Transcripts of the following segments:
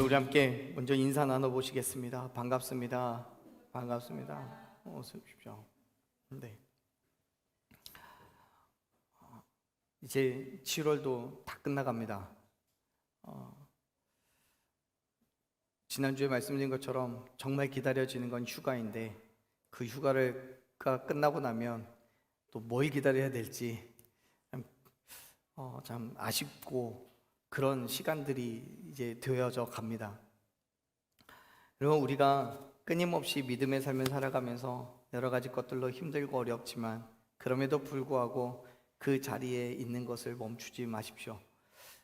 우리 함께 먼저 인사 나눠보시겠습니다. 반갑습니다. 반갑습니다. 어서 오십시오. 네. 이제 7월도 다 끝나갑니다. 지난주에 말씀드린 것처럼 정말 기다려지는 건 휴가인데 그 휴가가 끝나고 나면 또 뭘 기다려야 될지 참 아쉽고 그런 시간들이 이제 되어져 갑니다. 그리고 우리가 끊임없이 믿음의 삶을 살아가면서 여러 가지 것들로 힘들고 어렵지만 그럼에도 불구하고 그 자리에 있는 것을 멈추지 마십시오.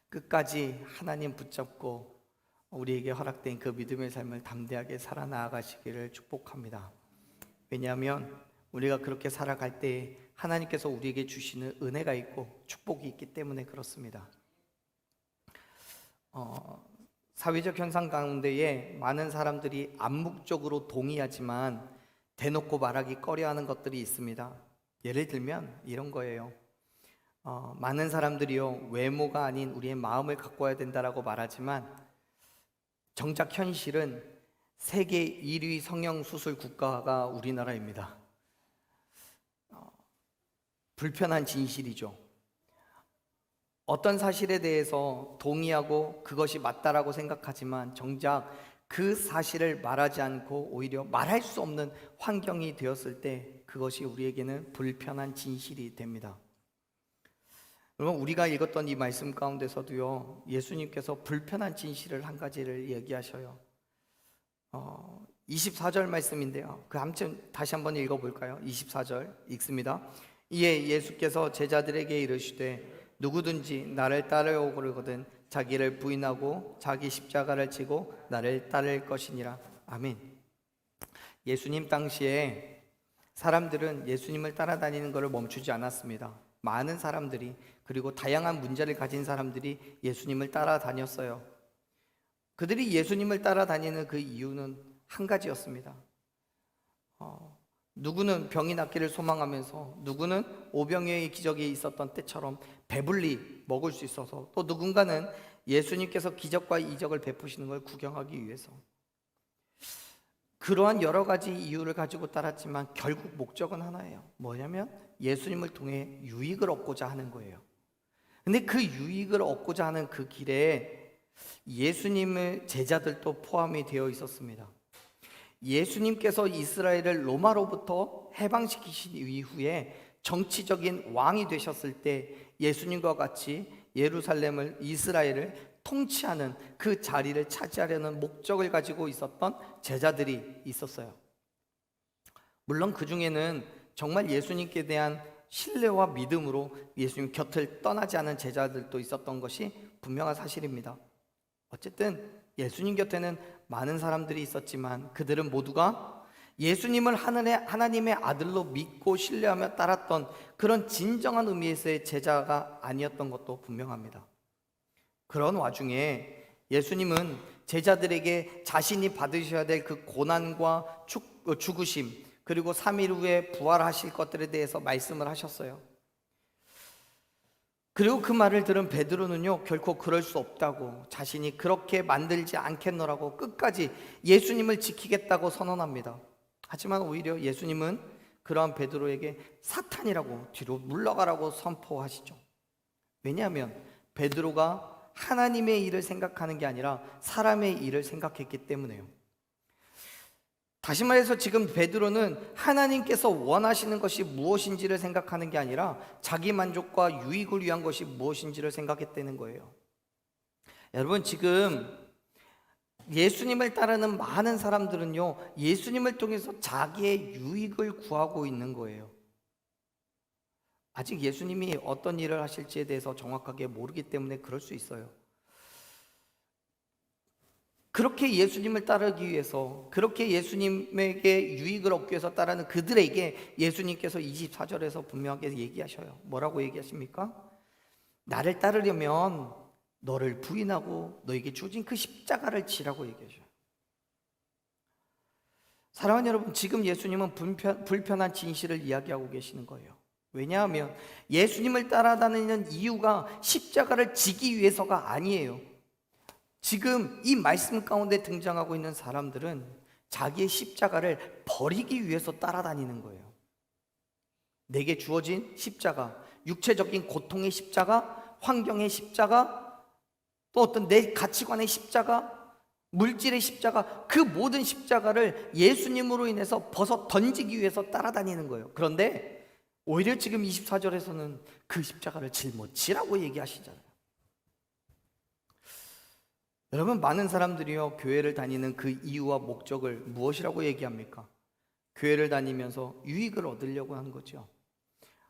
끝까지 하나님 붙잡고 우리에게 허락된 그 믿음의 삶을 담대하게 살아나가시기를 축복합니다. 왜냐하면 우리가 그렇게 살아갈 때 하나님께서 우리에게 주시는 은혜가 있고 축복이 있기 때문에 그렇습니다. 사회적 현상 가운데에 많은 사람들이 암묵적으로 동의하지만 대놓고 말하기 꺼려하는 것들이 있습니다. 예를 들면 이런 거예요. 많은 사람들이요, 외모가 아닌 우리의 마음을 가꿔야 된다라고 말하지만 정작 현실은 세계 1위 성형수술 국가가 우리나라입니다. 불편한 진실이죠. 어떤 사실에 대해서 동의하고 그것이 맞다라고 생각하지만 정작 그 사실을 말하지 않고 오히려 말할 수 없는 환경이 되었을 때 그것이 우리에게는 불편한 진실이 됩니다. 그러면 우리가 읽었던 이 말씀 가운데서도요, 예수님께서 불편한 진실을 한 가지를 얘기하셔요. 24절 말씀인데요, 그 아무튼 다시 한번 읽어볼까요? 24절 읽습니다. 이에 예수께서 제자들에게 이르시되 누구든지 나를 따르려거든 자기를 부인하고 자기 십자가를 지고 나를 따를 것이니라. 아멘. 예수님 당시에 사람들은 예수님을 따라다니는 것을 멈추지 않았습니다. 많은 사람들이, 그리고 다양한 문제를 가진 사람들이 예수님을 따라다녔어요. 그들이 예수님을 따라다니는 그 이유는 한 가지였습니다. 누구는 병이 낫기를 소망하면서, 누구는 오병이어의 기적이 있었던 때처럼 배불리 먹을 수 있어서, 또 누군가는 예수님께서 기적과 이적을 베푸시는 걸 구경하기 위해서. 그러한 여러 가지 이유를 가지고 따랐지만 결국 목적은 하나예요. 뭐냐면 예수님을 통해 유익을 얻고자 하는 거예요. 근데 그 유익을 얻고자 하는 그 길에 예수님의 제자들도 포함이 되어 있었습니다. 예수님께서 이스라엘을 로마로부터 해방시키신 이후에 정치적인 왕이 되셨을 때 예수님과 같이 예루살렘을, 이스라엘을 통치하는 그 자리를 차지하려는 목적을 가지고 있었던 제자들이 있었어요. 물론 그 중에는 정말 예수님께 대한 신뢰와 믿음으로 예수님 곁을 떠나지 않은 제자들도 있었던 것이 분명한 사실입니다. 어쨌든 예수님 곁에는 많은 사람들이 있었지만 그들은 모두가 예수님을 하나님의 아들로 믿고 신뢰하며 따랐던 그런 진정한 의미에서의 제자가 아니었던 것도 분명합니다. 그런 와중에 예수님은 제자들에게 자신이 받으셔야 될 그 고난과 죽으심, 그리고 3일 후에 부활하실 것들에 대해서 말씀을 하셨어요. 그리고 그 말을 들은 베드로는요, 결코 그럴 수 없다고, 자신이 그렇게 만들지 않겠노라고 끝까지 예수님을 지키겠다고 선언합니다. 하지만 오히려 예수님은 그러한 베드로에게 사탄이라고, 뒤로 물러가라고 선포하시죠. 왜냐하면 베드로가 하나님의 일을 생각하는 게 아니라 사람의 일을 생각했기 때문에요. 다시 말해서 지금 베드로는 하나님께서 원하시는 것이 무엇인지를 생각하는 게 아니라 자기 만족과 유익을 위한 것이 무엇인지를 생각했다는 거예요. 여러분, 지금 예수님을 따르는 많은 사람들은요, 예수님을 통해서 자기의 유익을 구하고 있는 거예요. 아직 예수님이 어떤 일을 하실지에 대해서 정확하게 모르기 때문에 그럴 수 있어요. 그렇게 예수님을 따르기 위해서, 그렇게 예수님에게 유익을 얻기 위해서 따르는 그들에게 예수님께서 24절에서 분명하게 얘기하셔요. 뭐라고 얘기하십니까? 나를 따르려면 너를 부인하고 너에게 주어진 그 십자가를 지라고 얘기하셔요. 사랑하는 여러분, 지금 예수님은 불편한 진실을 이야기하고 계시는 거예요. 왜냐하면 예수님을 따라다니는 이유가 십자가를 지기 위해서가 아니에요. 지금 이 말씀 가운데 등장하고 있는 사람들은 자기의 십자가를 버리기 위해서 따라다니는 거예요. 내게 주어진 십자가, 육체적인 고통의 십자가, 환경의 십자가, 또 어떤 내 가치관의 십자가, 물질의 십자가, 그 모든 십자가를 예수님으로 인해서 벗어 던지기 위해서 따라다니는 거예요. 그런데 오히려 지금 24절에서는 그 십자가를 짊어지라고 얘기하시잖아요. 여러분, 많은 사람들이요, 교회를 다니는 그 이유와 목적을 무엇이라고 얘기합니까? 교회를 다니면서 유익을 얻으려고 하는 거죠.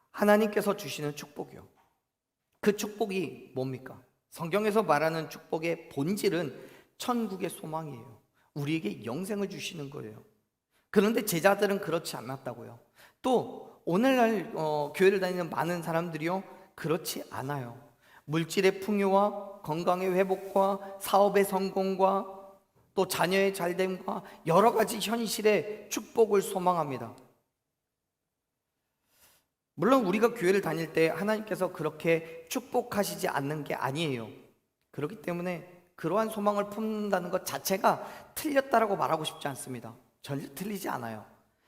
하나님께서 주시는 축복이요. 그 축복이 뭡니까? 성경에서 말하는 축복의 본질은 천국의 소망이에요. 우리에게 영생을 주시는 거예요. 그런데 제자들은 그렇지 않았다고요. 또 오늘날 교회를 다니는 많은 사람들이요, 그렇지 않아요. 물질의 풍요와 건강의 회복과 사업의 성공과 또 자녀의 잘됨과 여러 가지 현실의 축복을 소망합니다. 물론 우리가 교회를 다닐 때 하나님께서 그렇게 축복하시지 않는 게 아니에요. 그렇기 때문에 그러한 소망을 품는다는 것 자체가 틀렸다라고 말하고 싶지 않습니다. 전혀 틀리지 않아요.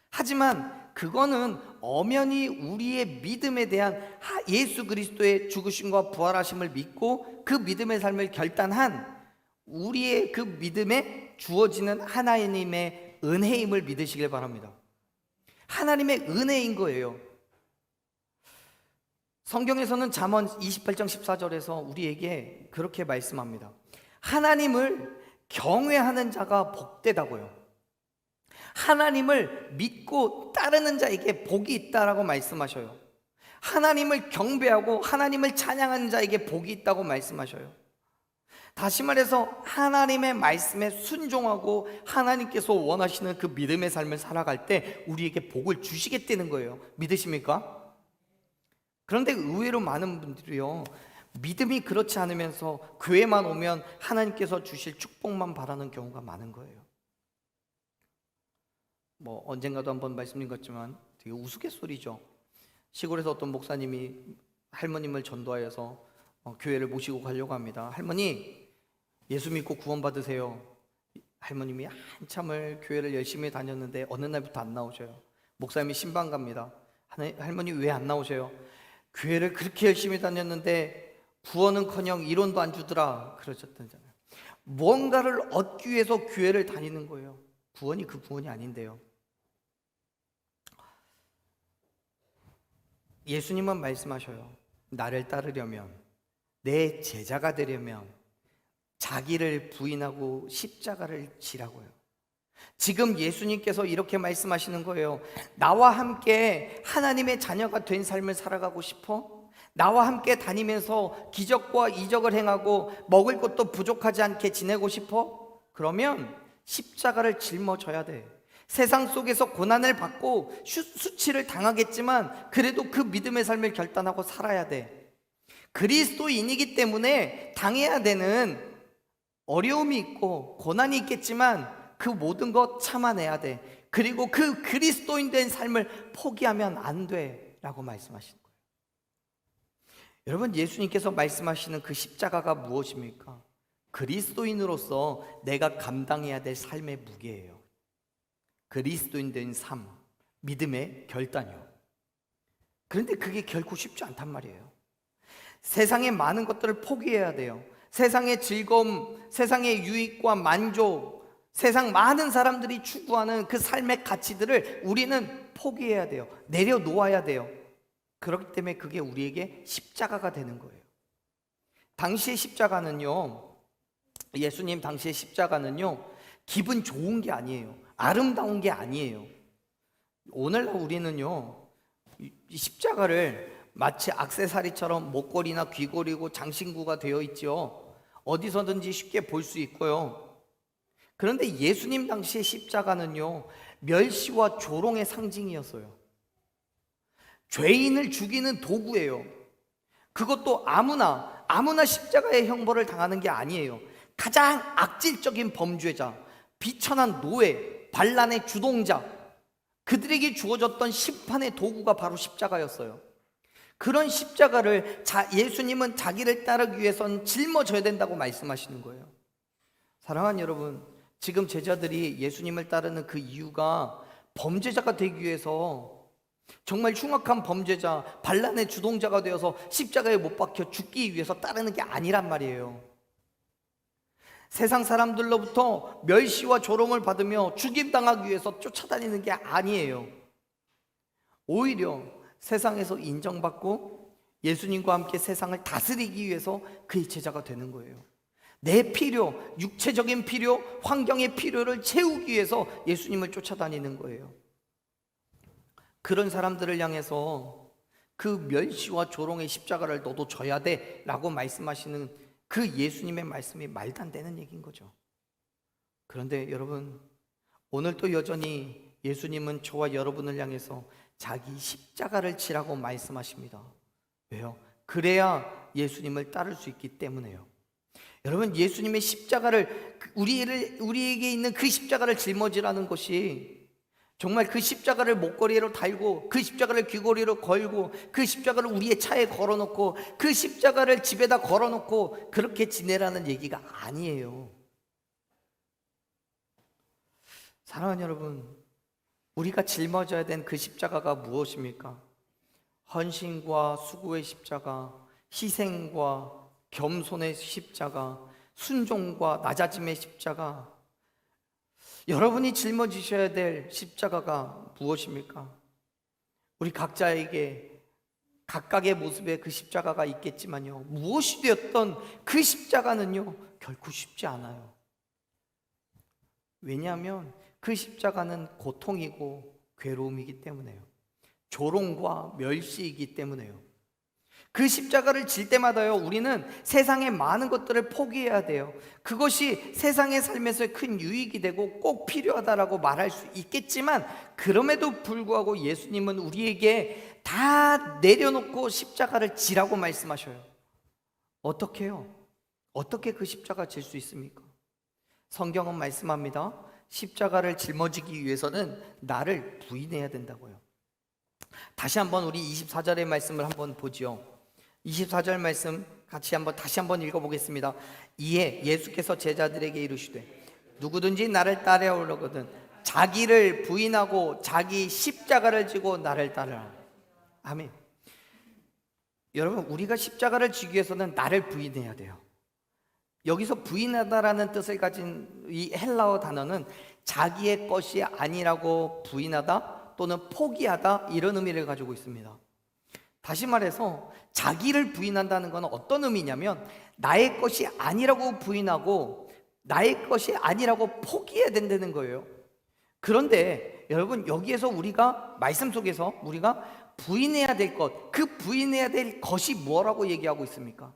하지만 그거는 엄연히 우리의 믿음에 대한 예수 그리스도의 죽으심과 부활하심을 믿고 그 믿음의 삶을 결단한 우리의 그 믿음에 주어지는 하나님의 은혜임을 믿으시길 바랍니다. 하나님의 은혜인 거예요. 성경에서는 잠언 28장 14절에서 우리에게 그렇게 말씀합니다. 하나님을 경외하는 자가 복되다고요. 하나님을 믿고 따르는 자에게 복이 있다라고 말씀하셔요. 하나님을 경배하고 하나님을 찬양하는 자에게 복이 있다고 말씀하셔요. 다시 말해서 하나님의 말씀에 순종하고 하나님께서 원하시는 그 믿음의 삶을 살아갈 때 우리에게 복을 주시겠다는 거예요. 믿으십니까? 그런데 의외로 많은 분들이요, 믿음이 그렇지 않으면서 교회만 오면 하나님께서 주실 축복만 바라는 경우가 많은 거예요. 언젠가도 한번 말씀드린 것지만 되게 우스갯소리죠. 시골에서 어떤 목사님이 할머님을 전도하여서 교회를 모시고 가려고 합니다. 할머니, 예수 믿고 구원 받으세요. 할머님이 한참을 교회를 열심히 다녔는데 어느 날부터 안 나오셔요. 목사님이 신방 갑니다. 할머니 왜 안 나오셔요? 교회를 그렇게 열심히 다녔는데 구원은커녕 이론도 안 주더라 그러셨잖아요. 뭔가를 얻기 위해서 교회를 다니는 거예요. 구원이 그 구원이 아닌데요. 예수님은 말씀하셔요. 나를 따르려면, 내 제자가 되려면 자기를 부인하고 십자가를 지라고요. 지금 예수님께서 이렇게 말씀하시는 거예요. 나와 함께 하나님의 자녀가 된 삶을 살아가고 싶어? 나와 함께 다니면서 기적과 이적을 행하고 먹을 것도 부족하지 않게 지내고 싶어? 그러면 십자가를 짊어져야 돼. 세상 속에서 고난을 받고 수치를 당하겠지만 그래도 그 믿음의 삶을 결단하고 살아야 돼. 그리스도인이기 때문에 당해야 되는 어려움이 있고 고난이 있겠지만 그 모든 것 참아내야 돼. 그리고 그 그리스도인 된 삶을 포기하면 안 돼 라고 말씀하시는 거예요. 여러분, 예수님께서 말씀하시는 그 십자가가 무엇입니까? 그리스도인으로서 내가 감당해야 될 삶의 무게예요. 그리스도인 된 삶, 믿음의 결단이요. 그런데 그게 결코 쉽지 않단 말이에요. 세상의 많은 것들을 포기해야 돼요. 세상의 즐거움, 세상의 유익과 만족, 세상 많은 사람들이 추구하는 그 삶의 가치들을 우리는 포기해야 돼요. 내려놓아야 돼요. 그렇기 때문에 그게 우리에게 십자가가 되는 거예요. 당시의 십자가는요, 예수님 당시의 십자가는요, 기분 좋은 게 아니에요. 아름다운 게 아니에요. 오늘날 우리는요, 이 십자가를 마치 액세서리처럼 목걸이나 귀걸이고 장신구가 되어 있죠. 어디서든지 쉽게 볼 수 있고요. 그런데 예수님 당시의 십자가는요, 멸시와 조롱의 상징이었어요. 죄인을 죽이는 도구예요. 그것도 아무나 십자가의 형벌을 당하는 게 아니에요. 가장 악질적인 범죄자, 비천한 노예, 반란의 주동자, 그들에게 주어졌던 심판의 도구가 바로 십자가였어요. 그런 십자가를 예수님은 자기를 따르기 위해서는 짊어져야 된다고 말씀하시는 거예요. 사랑하는 여러분, 지금 제자들이 예수님을 따르는 그 이유가 범죄자가 되기 위해서, 정말 흉악한 범죄자, 반란의 주동자가 되어서 십자가에 못 박혀 죽기 위해서 따르는 게 아니란 말이에요. 세상 사람들로부터 멸시와 조롱을 받으며 죽임당하기 위해서 쫓아다니는 게 아니에요. 오히려 세상에서 인정받고 예수님과 함께 세상을 다스리기 위해서 그의 제자가 되는 거예요. 내 필요, 육체적인 필요, 환경의 필요를 채우기 위해서 예수님을 쫓아다니는 거예요. 그런 사람들을 향해서 그 멸시와 조롱의 십자가를 너도 져야 돼 라고 말씀하시는 그 예수님의 말씀이 말도 안 되는 얘기인 거죠. 그런데 여러분, 오늘도 여전히 예수님은 저와 여러분을 향해서 자기 십자가를 지라고 말씀하십니다. 왜요? 그래야 예수님을 따를 수 있기 때문에요. 여러분, 예수님의 십자가를, 우리에게 있는 그 십자가를 짊어지라는 것이 정말 그 십자가를 목걸이로 달고 그 십자가를 귀걸이로 걸고 그 십자가를 우리의 차에 걸어놓고 그 십자가를 집에다 걸어놓고 그렇게 지내라는 얘기가 아니에요. 사랑하는 여러분, 우리가 짊어져야 된 그 십자가가 무엇입니까? 헌신과 수고의 십자가, 희생과 겸손의 십자가, 순종과 낮아짐의 십자가. 여러분이 짊어지셔야 될 십자가가 무엇입니까? 우리 각자에게 각각의 모습의 그 십자가가 있겠지만요, 무엇이 되었던 그 십자가는요 결코 쉽지 않아요. 왜냐하면 그 십자가는 고통이고 괴로움이기 때문에요. 조롱과 멸시이기 때문에요. 그 십자가를 질 때마다요, 우리는 세상의 많은 것들을 포기해야 돼요. 그것이 세상의 삶에서의 큰 유익이 되고 꼭 필요하다라고 말할 수 있겠지만, 그럼에도 불구하고 예수님은 우리에게 다 내려놓고 십자가를 지라고 말씀하셔요. 어떻게 해요? 어떻게 그 십자가 질 수 있습니까? 성경은 말씀합니다. 십자가를 짊어지기 위해서는 나를 부인해야 된다고요. 다시 한번 우리 24절의 말씀을 한번 보지요. 24절 말씀 같이 다시 한번 읽어보겠습니다. 이에 예수께서 제자들에게 이르시되 누구든지 나를 따라오려거든 자기를 부인하고 자기 십자가를 지고 나를 따르라. 아멘. 여러분, 우리가 십자가를 지기 위해서는 나를 부인해야 돼요. 여기서 부인하다라는 뜻을 가진 이 헬라어 단어는 자기의 것이 아니라고 부인하다 또는 포기하다, 이런 의미를 가지고 있습니다. 다시 말해서 자기를 부인한다는 건 어떤 의미냐면 나의 것이 아니라고 부인하고 나의 것이 아니라고 포기해야 된다는 거예요. 그런데 여러분, 여기에서 우리가 말씀 속에서 우리가 부인해야 될 것, 그 부인해야 될 것이 뭐라고 얘기하고 있습니까?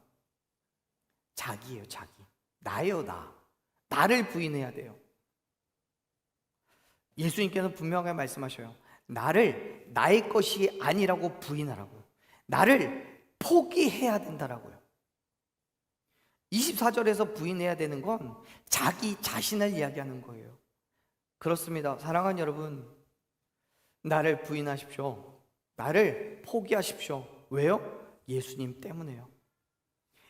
자기예요. 자기. 나예요. 나를 부인해야 돼요. 예수님께서 분명하게 말씀하셔요. 나의 것이 아니라고 부인하라고요. 나를 포기해야 된다라고요. 24절에서 부인해야 되는 건 자기 자신을 이야기하는 거예요. 그렇습니다. 사랑하는 여러분, 나를 부인하십시오. 나를 포기하십시오. 왜요? 예수님 때문에요.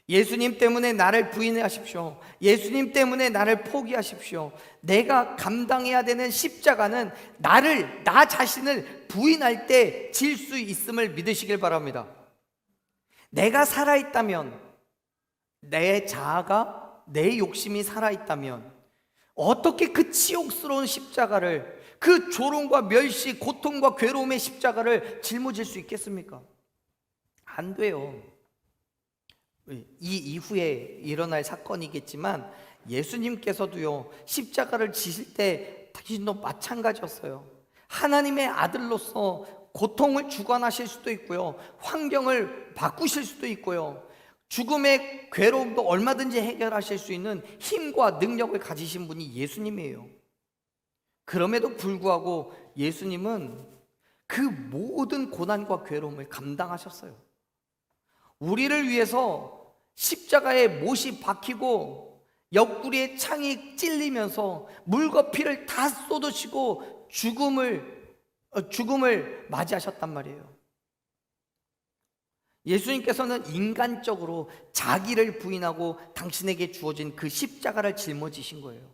예수님 때문에 나를 부인하십시오. 예수님 때문에 나를 포기하십시오. 내가 감당해야 되는 십자가는 나 자신을 부인할 때 질 수 있음을 믿으시길 바랍니다. 내가 살아있다면, 내 자아가, 내 욕심이 살아있다면 어떻게 그 치욕스러운 십자가를, 그 조롱과 멸시, 고통과 괴로움의 십자가를 짊어질 수 있겠습니까? 안 돼요. 이 이후에 일어날 사건이겠지만 예수님께서도요, 십자가를 지실 때 당신도 마찬가지였어요. 하나님의 아들로서 고통을 주관하실 수도 있고요, 환경을 바꾸실 수도 있고요, 죽음의 괴로움도 얼마든지 해결하실 수 있는 힘과 능력을 가지신 분이 예수님이에요. 그럼에도 불구하고 예수님은 그 모든 고난과 괴로움을 감당하셨어요. 우리를 위해서 십자가에 못이 박히고 옆구리에 창이 찔리면서 물과 피를 다 쏟으시고 죽음을 맞이하셨단 말이에요. 예수님께서는 인간적으로 자기를 부인하고 당신에게 주어진 그 십자가를 짊어지신 거예요.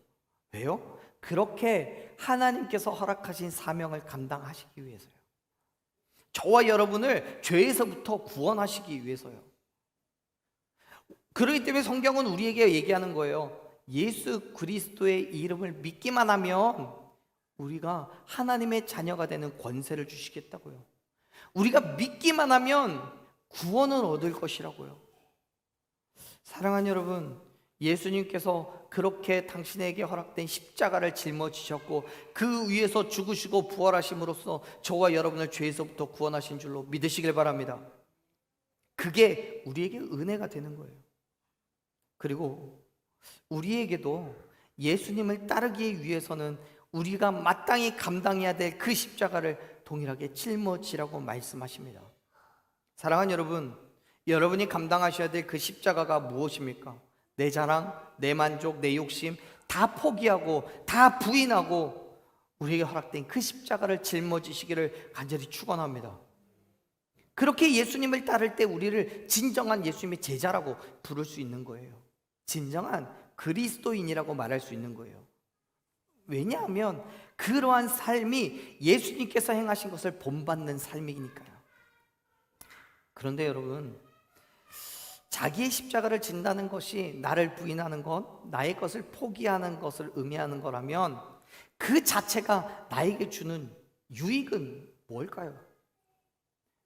왜요? 그렇게 하나님께서 허락하신 사명을 감당하시기 위해서요. 저와 여러분을 죄에서부터 구원하시기 위해서요. 그렇기 때문에 성경은 우리에게 얘기하는 거예요. 예수 그리스도의 이름을 믿기만 하면 우리가 하나님의 자녀가 되는 권세를 주시겠다고요. 우리가 믿기만 하면 구원을 얻을 것이라고요. 사랑하는 여러분, 예수님께서 그렇게 당신에게 허락된 십자가를 짊어지셨고 그 위에서 죽으시고 부활하심으로써 저와 여러분을 죄에서부터 구원하신 줄로 믿으시길 바랍니다. 그게 우리에게 은혜가 되는 거예요. 그리고 우리에게도 예수님을 따르기 위해서는 우리가 마땅히 감당해야 될 그 십자가를 동일하게 짊어지라고 말씀하십니다. 사랑하는 여러분, 여러분이 감당하셔야 될 그 십자가가 무엇입니까? 내 자랑, 내 만족, 내 욕심 다 포기하고 다 부인하고 우리에게 허락된 그 십자가를 짊어지시기를 간절히 축원합니다. 그렇게 예수님을 따를 때 우리를 진정한 예수님의 제자라고 부를 수 있는 거예요. 진정한 그리스도인이라고 말할 수 있는 거예요. 왜냐하면 그러한 삶이 예수님께서 행하신 것을 본받는 삶이니까요. 그런데 여러분, 자기의 십자가를 진다는 것이 나를 부인하는 것, 나의 것을 포기하는 것을 의미하는 거라면 그 자체가 나에게 주는 유익은 뭘까요?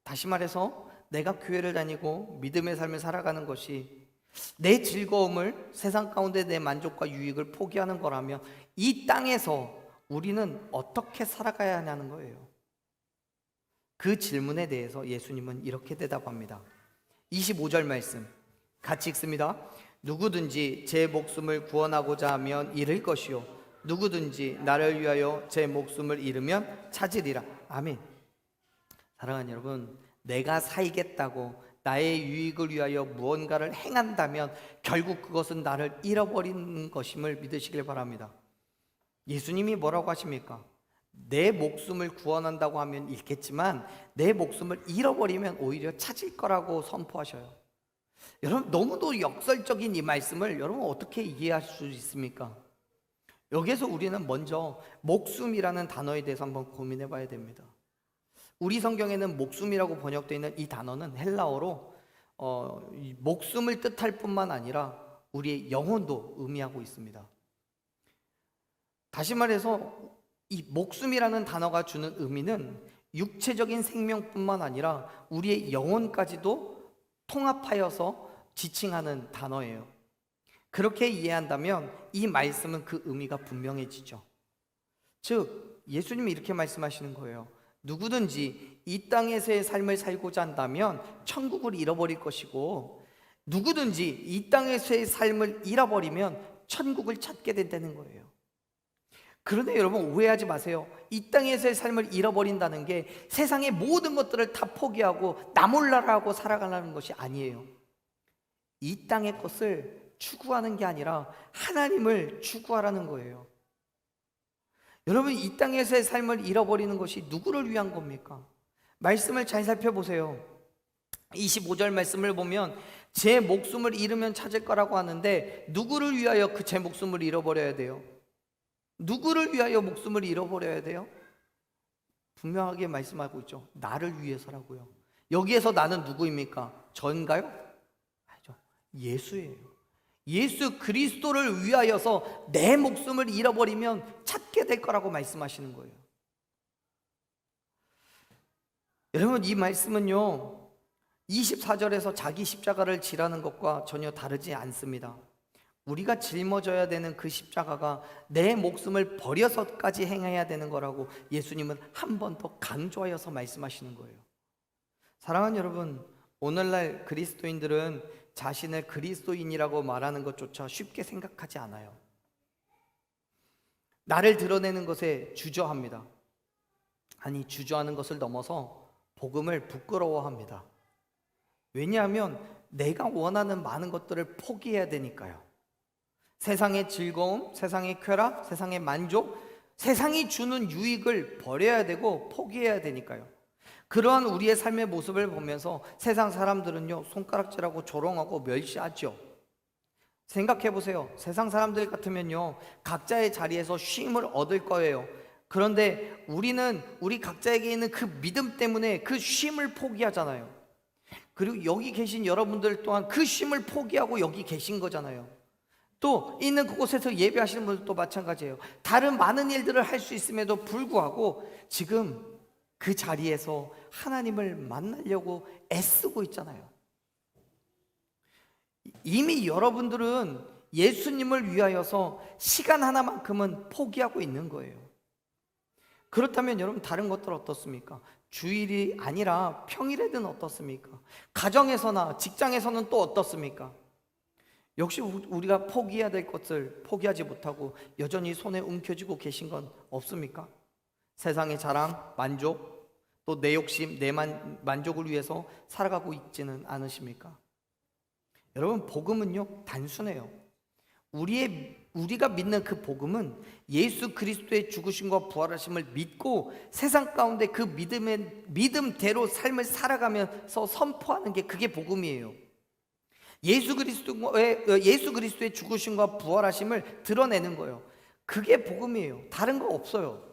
다시 말해서 내가 교회를 다니고 믿음의 삶을 살아가는 것이 내 즐거움을, 세상 가운데 내 만족과 유익을 포기하는 거라면 이 땅에서 우리는 어떻게 살아가야 하냐는 거예요. 그 질문에 대해서 예수님은 이렇게 대답합니다. 25절 말씀 같이 읽습니다. 누구든지 제 목숨을 구원하고자 하면 잃을 것이요 누구든지 나를 위하여 제 목숨을 잃으면 찾으리라. 아멘. 사랑하는 여러분, 내가 살겠다고 나의 유익을 위하여 무언가를 행한다면 결국 그것은 나를 잃어버리는 것임을 믿으시길 바랍니다. 예수님이 뭐라고 하십니까? 내 목숨을 구원한다고 하면 잃겠지만 내 목숨을 잃어버리면 오히려 찾을 거라고 선포하셔요. 여러분, 너무도 역설적인 이 말씀을 여러분 어떻게 이해할 수 있습니까? 여기에서 우리는 먼저 목숨이라는 단어에 대해서 한번 고민해 봐야 됩니다. 우리 성경에는 목숨이라고 번역되어 있는 이 단어는 헬라어로 목숨을 뜻할 뿐만 아니라 우리의 영혼도 의미하고 있습니다. 다시 말해서 이 목숨이라는 단어가 주는 의미는 육체적인 생명뿐만 아니라 우리의 영혼까지도 통합하여서 지칭하는 단어예요. 그렇게 이해한다면 이 말씀은 그 의미가 분명해지죠. 즉 예수님이 이렇게 말씀하시는 거예요. 누구든지 이 땅에서의 삶을 살고자 한다면 천국을 잃어버릴 것이고 누구든지 이 땅에서의 삶을 잃어버리면 천국을 찾게 된다는 거예요. 그런데 여러분 오해하지 마세요. 이 땅에서의 삶을 잃어버린다는 게 세상의 모든 것들을 다 포기하고 나 몰라라 하고 살아가려는 것이 아니에요. 이 땅의 것을 추구하는 게 아니라 하나님을 추구하라는 거예요. 여러분, 이 땅에서의 삶을 잃어버리는 것이 누구를 위한 겁니까? 말씀을 잘 살펴보세요. 25절 말씀을 보면 제 목숨을 잃으면 찾을 거라고 하는데 누구를 위하여 그 제 목숨을 잃어버려야 돼요? 누구를 위하여 목숨을 잃어버려야 돼요? 분명하게 말씀하고 있죠. 나를 위해서라고요. 여기에서 나는 누구입니까? 저인가요? 아니죠. 예수예요. 예수 그리스도를 위하여서 내 목숨을 잃어버리면 찾게 될 거라고 말씀하시는 거예요. 여러분, 이 말씀은요 24절에서 자기 십자가를 지라는 것과 전혀 다르지 않습니다. 우리가 짊어져야 되는 그 십자가가 내 목숨을 버려서까지 행해야 되는 거라고 예수님은 한 번 더 강조하여서 말씀하시는 거예요. 사랑하는 여러분, 오늘날 그리스도인들은 자신을 그리스도인이라고 말하는 것조차 쉽게 생각하지 않아요. 나를 드러내는 것에 주저합니다. 아니, 주저하는 것을 넘어서 복음을 부끄러워합니다. 왜냐하면 내가 원하는 많은 것들을 포기해야 되니까요. 세상의 즐거움, 세상의 쾌락, 세상의 만족, 세상이 주는 유익을 버려야 되고 포기해야 되니까요. 그러한 우리의 삶의 모습을 보면서 세상 사람들은요, 손가락질하고 조롱하고 멸시하죠. 생각해 보세요. 세상 사람들 같으면요, 각자의 자리에서 쉼을 얻을 거예요. 그런데 우리는 우리 각자에게 있는 그 믿음 때문에 그 쉼을 포기하잖아요. 그리고 여기 계신 여러분들 또한 그 쉼을 포기하고 여기 계신 거잖아요. 또 있는 그곳에서 예배하시는 분들도 마찬가지예요. 다른 많은 일들을 할 수 있음에도 불구하고 지금 그 자리에서 하나님을 만나려고 애쓰고 있잖아요. 이미 여러분들은 예수님을 위하여서 시간 하나만큼은 포기하고 있는 거예요. 그렇다면 여러분, 다른 것들 어떻습니까? 주일이 아니라 평일에는 어떻습니까? 가정에서나 직장에서는 또 어떻습니까? 역시 우리가 포기해야 될 것을 포기하지 못하고 여전히 손에 움켜쥐고 계신 건 없습니까? 세상의 자랑, 만족, 또 내 욕심, 내 만족을 위해서 살아가고 있지는 않으십니까? 여러분, 복음은요, 단순해요. 우리가 믿는 그 복음은 예수 그리스도의 죽으심과 부활하심을 믿고 세상 가운데 그 믿음대로 삶을 살아가면서 선포하는 게, 그게 복음이에요. 예수 그리스도의 죽으심과 부활하심을 드러내는 거예요. 그게 복음이에요. 다른 거 없어요.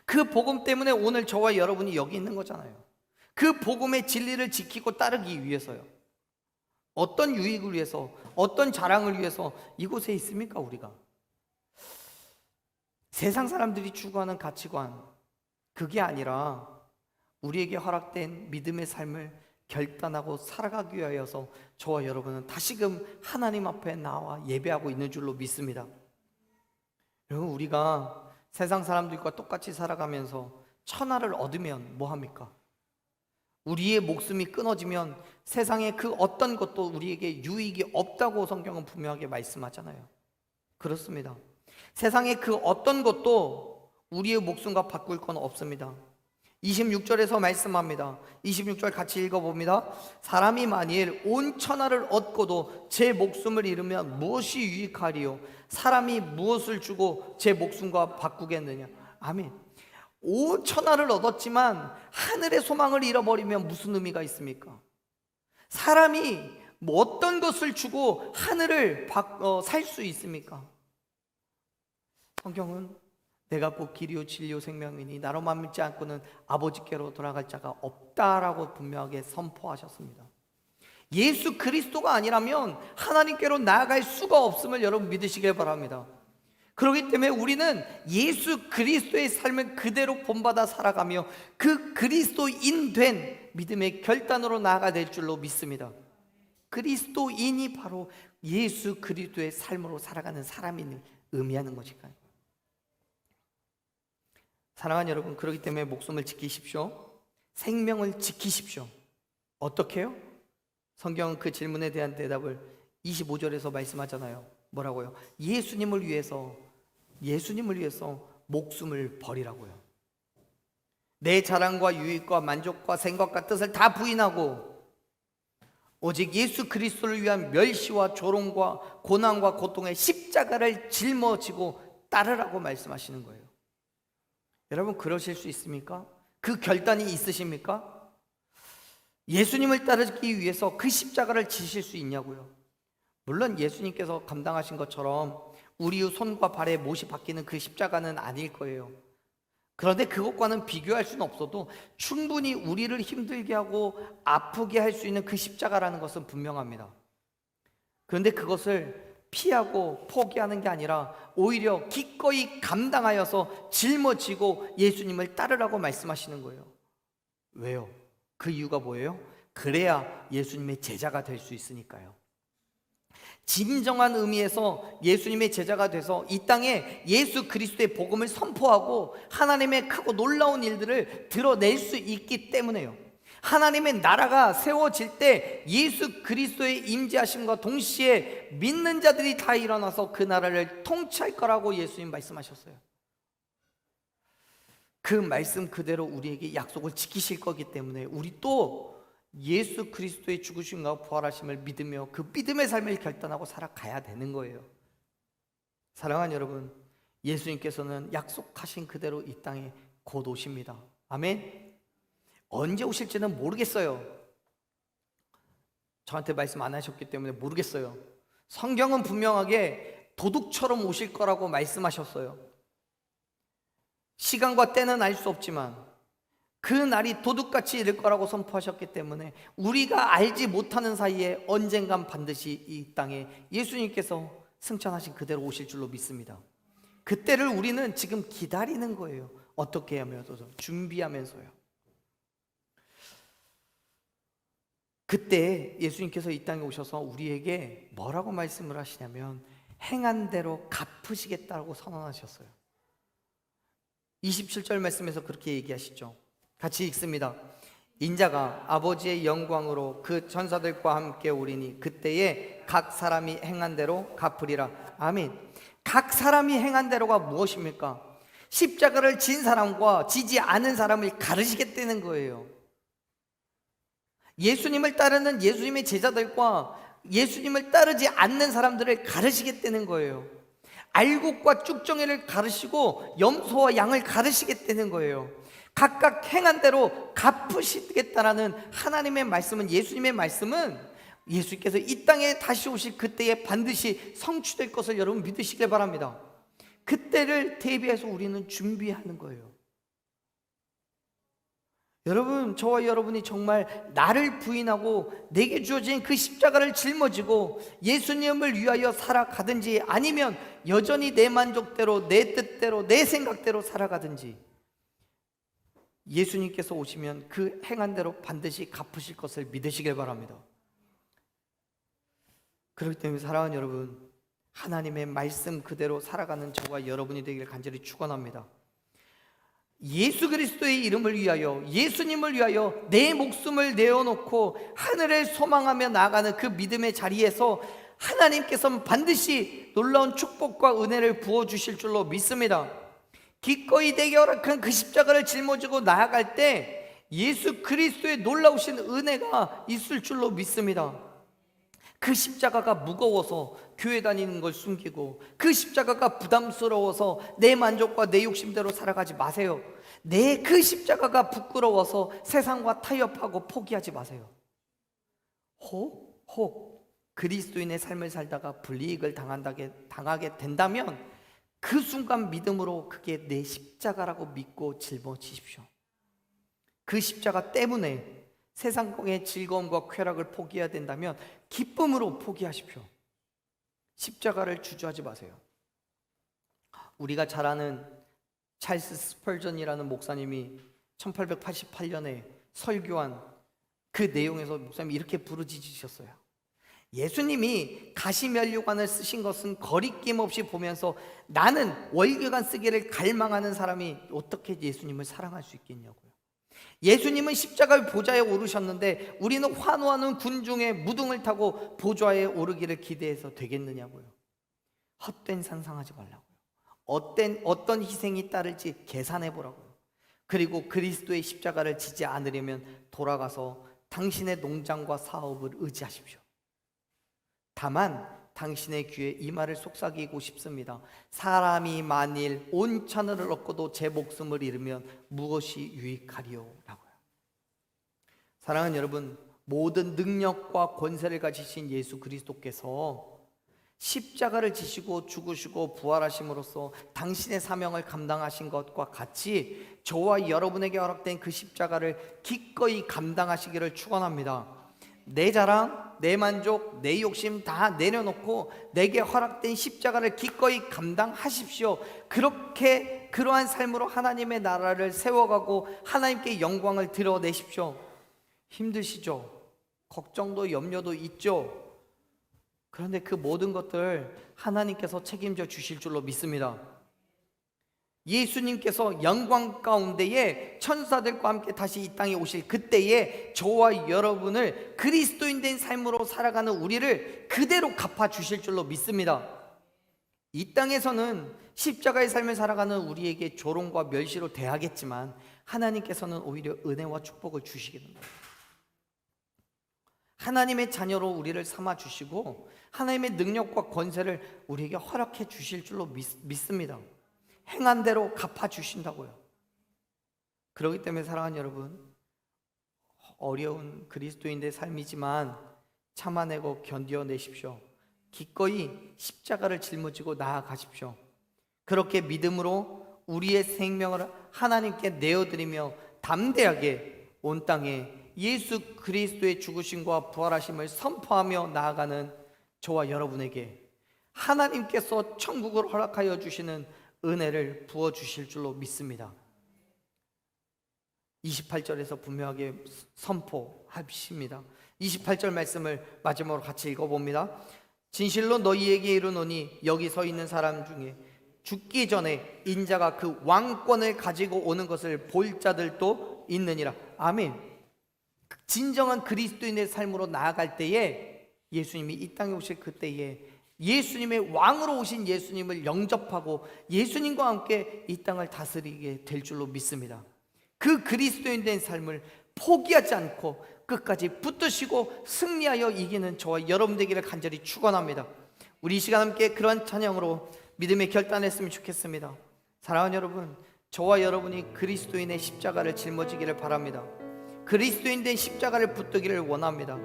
그 복음 때문에 오늘 저와 여러분이 여기 있는 거잖아요. 그 복음의 진리를 지키고 따르기 위해서요. 어떤 유익을 위해서, 어떤 자랑을 위해서 이곳에 있습니까? 우리가 세상 사람들이 추구하는 가치관, 그게 아니라 우리에게 허락된 믿음의 삶을 결단하고 살아가기 위하여서 저와 여러분은 다시금 하나님 앞에 나와 예배하고 있는 줄로 믿습니다. 여러분, 우리가 세상 사람들과 똑같이 살아가면서 천하를 얻으면 뭐합니까? 우리의 목숨이 끊어지면 세상의 그 어떤 것도 우리에게 유익이 없다고 성경은 분명하게 말씀하잖아요. 그렇습니다. 세상의 그 어떤 것도 우리의 목숨과 바꿀 건 없습니다. 26절에서 말씀합니다. 26절 같이 읽어봅니다. 사람이 만일 온 천하를 얻고도 제 목숨을 잃으면 무엇이 유익하리요? 사람이 무엇을 주고 제 목숨과 바꾸겠느냐? 아멘. 온 천하를 얻었지만 하늘의 소망을 잃어버리면 무슨 의미가 있습니까? 사람이 뭐 어떤 것을 주고 하늘을 살 수 있습니까? 성경은 내가 곧 길이요 진리요 생명이니 나로만 믿지 않고는 아버지께로 돌아갈 자가 없다라고 분명하게 선포하셨습니다. 예수 그리스도가 아니라면 하나님께로 나아갈 수가 없음을 여러분 믿으시길 바랍니다. 그렇기 때문에 우리는 예수 그리스도의 삶을 그대로 본받아 살아가며 그 그리스도인 된 믿음의 결단으로 나아가야 될 줄로 믿습니다. 그리스도인이 바로 예수 그리스도의 삶으로 살아가는 사람이 의미하는 것일까요? 사랑하는 여러분, 그렇기 때문에 목숨을 지키십시오. 생명을 지키십시오. 어떻게 해요? 성경은 그 질문에 대한 대답을 25절에서 말씀하잖아요. 뭐라고요? 예수님을 위해서 목숨을 버리라고요. 내 자랑과 유익과 만족과 생각과 뜻을 다 부인하고 오직 예수 그리스도를 위한 멸시와 조롱과 고난과 고통의 십자가를 짊어지고 따르라고 말씀하시는 거예요. 여러분, 그러실 수 있습니까? 그 결단이 있으십니까? 예수님을 따르기 위해서 그 십자가를 지실 수 있냐고요? 물론 예수님께서 감당하신 것처럼 우리의 손과 발에 못이 박히는 그 십자가는 아닐 거예요. 그런데 그것과는 비교할 수는 없어도 충분히 우리를 힘들게 하고 아프게 할 수 있는 그 십자가라는 것은 분명합니다. 그런데 그것을 피하고 포기하는 게 아니라 오히려 기꺼이 감당하여서 짊어지고 예수님을 따르라고 말씀하시는 거예요. 왜요? 그 이유가 뭐예요? 그래야 예수님의 제자가 될 수 있으니까요. 진정한 의미에서 예수님의 제자가 돼서 이 땅에 예수 그리스도의 복음을 선포하고 하나님의 크고 놀라운 일들을 드러낼 수 있기 때문에요. 하나님의 나라가 세워질 때 예수 그리스도의 임재하심과 동시에 믿는 자들이 다 일어나서 그 나라를 통치할 거라고 예수님 말씀하셨어요. 그 말씀 그대로 우리에게 약속을 지키실 거기 때문에 우리 또 예수 그리스도의 죽으심과 부활하심을 믿으며 그 믿음의 삶을 결단하고 살아가야 되는 거예요. 사랑하는 여러분, 예수님께서는 약속하신 그대로 이 땅에 곧 오십니다. 아멘. 언제 오실지는 모르겠어요. 저한테 말씀 안 하셨기 때문에 모르겠어요. 성경은 분명하게 도둑처럼 오실 거라고 말씀하셨어요. 시간과 때는 알 수 없지만 그 날이 도둑같이 이를 거라고 선포하셨기 때문에 우리가 알지 못하는 사이에 언젠간 반드시 이 땅에 예수님께서 승천하신 그대로 오실 줄로 믿습니다. 그때를 우리는 지금 기다리는 거예요. 어떻게 하면서? 준비하면서요. 그때 예수님께서 이 땅에 오셔서 우리에게 뭐라고 말씀을 하시냐면 행한 대로 갚으시겠다고 선언하셨어요. 27절 말씀에서 그렇게 얘기하시죠. 같이 읽습니다. 인자가 아버지의 영광으로 그 천사들과 함께 오리니 그때에 각 사람이 행한 대로 갚으리라. 아멘. 각 사람이 행한 대로가 무엇입니까? 십자가를 진 사람과 지지 않은 사람을 가르시겠다는 거예요. 예수님을 따르는 예수님의 제자들과 예수님을 따르지 않는 사람들을 가르시겠다는 거예요. 알곡과 쭉정이를 가르시고 염소와 양을 가르시겠다는 거예요. 각각 행한 대로 갚으시겠다라는 하나님의 말씀은, 예수님의 말씀은 예수께서 이 땅에 다시 오실 그때에 반드시 성취될 것을 여러분 믿으시길 바랍니다. 그때를 대비해서 우리는 준비하는 거예요. 여러분, 저와 여러분이 정말 나를 부인하고 내게 주어진 그 십자가를 짊어지고 예수님을 위하여 살아가든지 아니면 여전히 내 만족대로, 내 뜻대로, 내 생각대로 살아가든지 예수님께서 오시면 그 행한 대로 반드시 갚으실 것을 믿으시길 바랍니다. 그렇기 때문에 사랑하는 여러분, 하나님의 말씀 그대로 살아가는 저와 여러분이 되기를 간절히 축원합니다. 예수 그리스도의 이름을 위하여, 예수님을 위하여 내 목숨을 내어놓고 하늘을 소망하며 나아가는 그 믿음의 자리에서 하나님께서는 반드시 놀라운 축복과 은혜를 부어주실 줄로 믿습니다. 기꺼이 내게 허락한 그 십자가를 짊어지고 나아갈 때 예수 그리스도의 놀라우신 은혜가 있을 줄로 믿습니다. 그 십자가가 무거워서 교회 다니는 걸 숨기고, 그 십자가가 부담스러워서 내 만족과 내 욕심대로 살아가지 마세요. 내 그 십자가가 부끄러워서 세상과 타협하고 포기하지 마세요. 혹 그리스도인의 삶을 살다가 불이익을 당하게 된다면 그 순간 믿음으로 그게 내 십자가라고 믿고 짊어지십시오. 그 십자가 때문에 세상의 즐거움과 쾌락을 포기해야 된다면 기쁨으로 포기하십시오. 십자가를 주저하지 마세요. 우리가 잘 아는 찰스 스펄전이라는 목사님이 1888년에 설교한 그 내용에서 목사님이 이렇게 부르짖으셨어요. 예수님이 가시면류관을 쓰신 것은 거리낌 없이 보면서 나는 월계관 쓰기를 갈망하는 사람이 어떻게 예수님을 사랑할 수 있겠냐고요. 예수님은 십자가의 보좌에 오르셨는데 우리는 환호하는 군중의 무등을 타고 보좌에 오르기를 기대해서 되겠느냐고요. 헛된 상상하지 말라고요. 어떤 희생이 따를지 계산해 보라고요. 그리고 그리스도의 십자가를 지지 않으려면 돌아가서 당신의 농장과 사업을 의지하십시오. 다만 당신의 귀에 이 말을 속삭이고 싶습니다. 사람이 만일 온 천하를 얻고도 제 목숨을 잃으면 무엇이 유익하리요? 라고요. 사랑하는 여러분, 모든 능력과 권세를 가지신 예수 그리스도께서 십자가를 지시고 죽으시고 부활하심으로써 당신의 사명을 감당하신 것과 같이 저와 여러분에게 허락된 그 십자가를 기꺼이 감당하시기를 축원합니다. 내 자랑, 내 만족, 내 욕심 다 내려놓고 내게 허락된 십자가를 기꺼이 감당하십시오. 그러한 삶으로 하나님의 나라를 세워가고 하나님께 영광을 드러내십시오. 힘드시죠? 걱정도 염려도 있죠? 그런데 그 모든 것들 하나님께서 책임져 주실 줄로 믿습니다. 예수님께서 영광 가운데에 천사들과 함께 다시 이 땅에 오실 그때에 저와 여러분을 그리스도인 된 삶으로 살아가는 우리를 그대로 갚아 주실 줄로 믿습니다. 이 땅에서는 십자가의 삶을 살아가는 우리에게 조롱과 멸시로 대하겠지만 하나님께서는 오히려 은혜와 축복을 주시겠습니다. 하나님의 자녀로 우리를 삼아 주시고 하나님의 능력과 권세를 우리에게 허락해 주실 줄로 믿습니다. 행한 대로 갚아 주신다고요. 그렇기 때문에 사랑하는 여러분, 어려운 그리스도인의 삶이지만 참아내고 견뎌내십시오. 기꺼이 십자가를 짊어지고 나아가십시오. 그렇게 믿음으로 우리의 생명을 하나님께 내어드리며 담대하게 온 땅에 예수 그리스도의 죽으심과 부활하심을 선포하며 나아가는 저와 여러분에게 하나님께서 천국을 허락하여 주시는 은혜를 부어주실 줄로 믿습니다. 28절에서 분명하게 선포하십니다. 28절 말씀을 마지막으로 같이 읽어봅니다. 진실로 너희에게 이르노니 여기 서 있는 사람 중에 죽기 전에 인자가 그 왕권을 가지고 오는 것을 볼 자들도 있느니라. 아멘. 진정한 그리스도인의 삶으로 나아갈 때에 예수님이 이 땅에 오실 그때에 예수님의 왕으로 오신 예수님을 영접하고 예수님과 함께 이 땅을 다스리게 될 줄로 믿습니다. 그 그리스도인 된 삶을 포기하지 않고 끝까지 붙드시고 승리하여 이기는 저와 여러분 되기를 간절히 축원합니다. 우리 이 시간 함께 그러한 찬양으로 믿음의 결단했으면 좋겠습니다. 사랑하는 여러분, 저와 여러분이 그리스도인의 십자가를 짊어지기를 바랍니다. 그리스도인 된 십자가를 붙들기를 원합니다.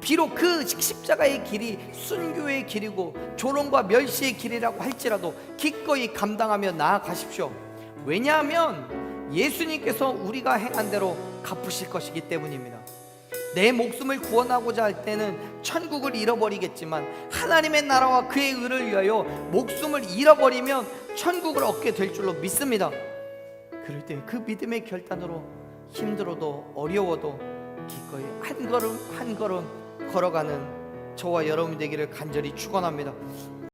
비록 그 십자가의 길이 순교의 길이고 조롱과 멸시의 길이라고 할지라도 기꺼이 감당하며 나아가십시오. 왜냐하면 예수님께서 우리가 행한 대로 갚으실 것이기 때문입니다. 내 목숨을 구원하고자 할 때는 천국을 잃어버리겠지만 하나님의 나라와 그의 의를 위하여 목숨을 잃어버리면 천국을 얻게 될 줄로 믿습니다. 그럴 때 그 믿음의 결단으로 힘들어도 어려워도 기꺼이 한 걸음 한 걸음 걸어가는 저와 여러분 되기를 간절히 축원합니다.